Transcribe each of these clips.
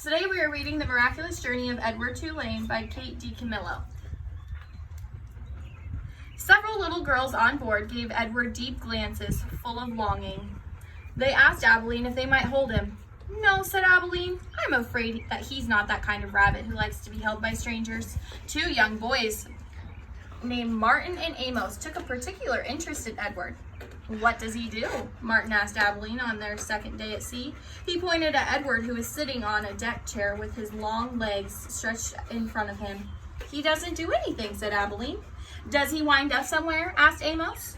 Today we are reading The Miraculous Journey of Edward Tulane by Kate D. Camillo. Several little girls on board gave Edward deep glances full of longing. They asked Abilene if they might hold him. "No," said Abilene. "I'm afraid that he's not that kind of rabbit who likes to be held by strangers." Two young boys named Martin and Amos took a particular interest in Edward. "What does he do?" Martin asked Abilene on their second day at sea. He pointed at Edward, who was sitting on a deck chair with his long legs stretched in front of him. "He doesn't do anything," said Abilene. "Does he wind up somewhere?" asked Amos.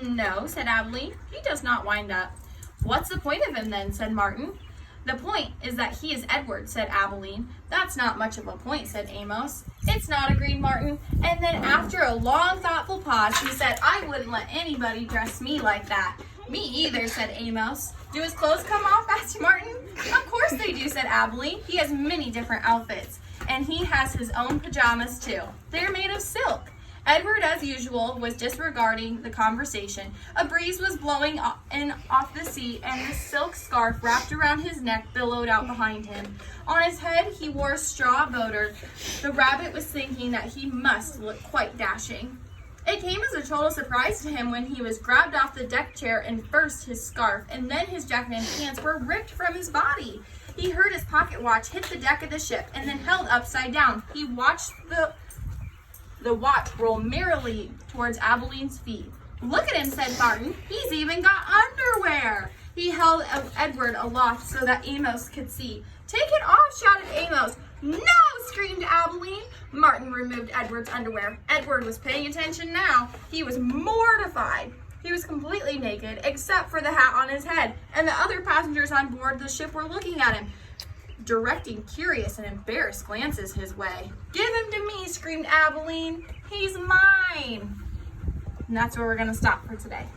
"No," said Abilene. "He does not wind up." "What's the point of him then?" said Martin. "The point is that he is Edward," said Abilene. "That's not much of a point," said Amos. "It's not," agreed Martin. And then after a long, thoughtful pause, he said, "I wouldn't let anybody dress me like that." "Me either," said Amos. "Do his clothes come off?" asked Martin. "Of course they do," said Abilene. "He has many different outfits, and he has his own pajamas too. They're made of silk." Edward, as usual, was disregarding the conversation. A breeze was blowing in off the sea, and the silk scarf wrapped around his neck billowed out behind him. On his head, he wore a straw boater. The rabbit was thinking that he must look quite dashing. It came as a total surprise to him when he was grabbed off the deck chair, and first his scarf and then his jacket and pants were ripped from his body. He heard his pocket watch hit the deck of the ship and then held upside down. He watched the watch roll merrily towards Abilene's feet. "Look at him," said Martin. "He's even got underwear." He held Edward aloft so that Amos could see. "Take it off," shouted Amos. "No!" screamed Abilene. Martin removed Edward's underwear. Edward was paying attention now. He was mortified. He was completely naked, except for the hat on his head, and the other passengers on board the ship were looking at him, directing curious and embarrassed glances his way. "Give him to me," screamed Abilene. "He's mine." And that's where we're going to stop for today.